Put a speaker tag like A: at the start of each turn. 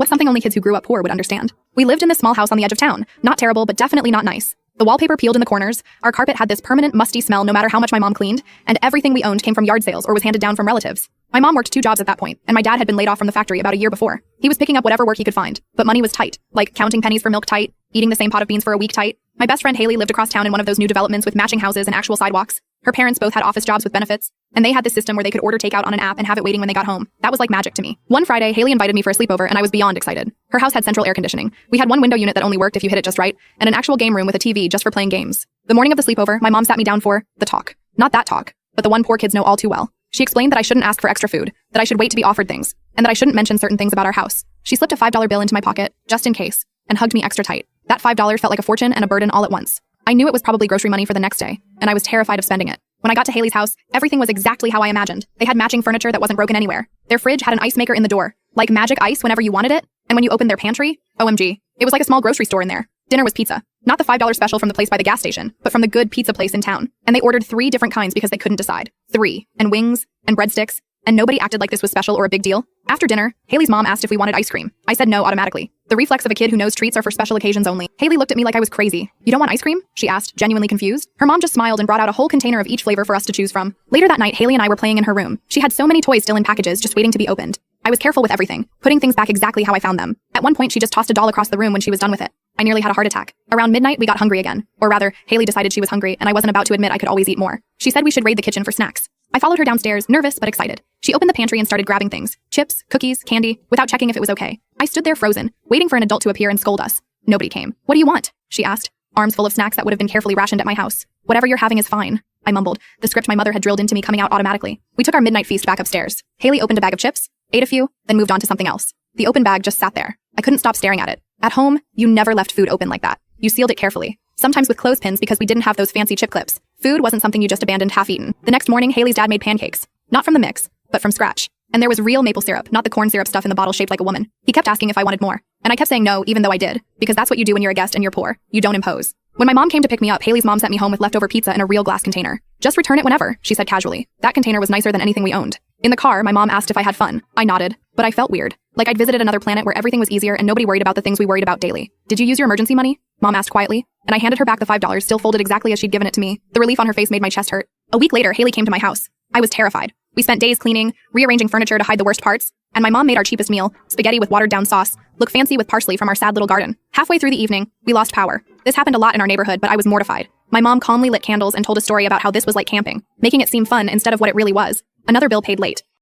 A: What's something only kids who grew up poor would understand? We lived in this small house on the edge of town. Not terrible, but definitely not nice. The wallpaper peeled in the corners, our carpet had this permanent musty smell no matter how much my mom cleaned, and everything we owned came from yard sales or was handed down from relatives. My mom worked 2 jobs at that point, and my dad had been laid off from the factory about a year before. He was picking up whatever work he could find, but money was tight, like counting pennies for milk tight, eating the same pot of beans for a week tight. My best friend Haley lived across town in one of those new developments with matching houses and actual sidewalks. Her parents both had office jobs with benefits, and they had this system where they could order takeout on an app and have it waiting when they got home. That was like magic to me. One Friday, Haley invited me for a sleepover, and I was beyond excited. Her house had central air conditioning. We had one window unit that only worked if you hit it just right, and an actual game room with a TV just for playing games. The morning of the sleepover, my mom sat me down for the talk. Not that talk, but the one poor kids know all too well. She explained that I shouldn't ask for extra food, that I should wait to be offered things, and that I shouldn't mention certain things about our house. She slipped a $5 bill into my pocket, just in case, and hugged me extra tight. That $5 felt like a fortune and a burden all at once. I knew it was probably grocery money for the next day, and I was terrified of spending it. When I got to Haley's house, everything was exactly how I imagined. They had matching furniture that wasn't broken anywhere. Their fridge had an ice maker in the door, like magic ice whenever you wanted it, and when you opened their pantry, OMG, it was like a small grocery store in there. Dinner was pizza. Not the $5 special from the place by the gas station, but from the good pizza place in town. And they ordered 3 different kinds because they couldn't decide. 3. And wings, and breadsticks, and nobody acted like this was special or a big deal. After dinner, Haley's mom asked if we wanted ice cream. I said no automatically. The reflex of a kid who knows treats are for special occasions only. Haley looked at me like I was crazy. You don't want ice cream? She asked, genuinely confused. Her mom just smiled and brought out a whole container of each flavor for us to choose from. Later that night, Haley and I were playing in her room. She had so many toys still in packages, just waiting to be opened. I was careful with everything, putting things back exactly how I found them. At one point, she just tossed a doll across the room when she was done with it. I nearly had a heart attack. Around midnight, we got hungry again. Or rather, Haley decided she was hungry, and I wasn't about to admit I could always eat more. She said we should raid the kitchen for snacks. I followed her downstairs, nervous but excited. She opened the pantry and started grabbing things. Chips, cookies, candy, without checking if it was okay. I stood there frozen, waiting for an adult to appear and scold us. Nobody came. What do you want? She asked, arms full of snacks that would have been carefully rationed at my house. Whatever you're having is fine, I mumbled, the script my mother had drilled into me coming out automatically. We took our midnight feast back upstairs. Haley opened a bag of chips, ate a few, then moved on to something else. The open bag just sat there. I couldn't stop staring at it. At home, you never left food open like that. You sealed it carefully, sometimes with clothespins because we didn't have those fancy chip clips. Food wasn't something you just abandoned half-eaten. The next morning, Haley's dad made pancakes. Not from the mix, but from scratch. And there was real maple syrup, not the corn syrup stuff in the bottle shaped like a woman. He kept asking if I wanted more. And I kept saying no, even though I did. Because that's what you do when you're a guest and you're poor. You don't impose. When my mom came to pick me up, Haley's mom sent me home with leftover pizza in a real glass container. Just return it whenever, she said casually. That container was nicer than anything we owned. In the car, my mom asked if I had fun. I nodded, but I felt weird. Like I'd visited another planet where everything was easier and nobody worried about the things we worried about daily. Did you use your emergency money? Mom asked quietly, and I handed her back the $5, still folded exactly as she'd given it to me. The relief on her face made my chest hurt. A week later, Haley came to my house. I was terrified. We spent days cleaning, rearranging furniture to hide the worst parts, and my mom made our cheapest meal, spaghetti with watered-down sauce, look fancy with parsley from our sad little garden. Halfway through the evening, we lost power. This happened a lot in our neighborhood, but I was mortified. My mom calmly lit candles and told a story about how this was like camping, making it seem fun instead of what it really was. Another bill paid late.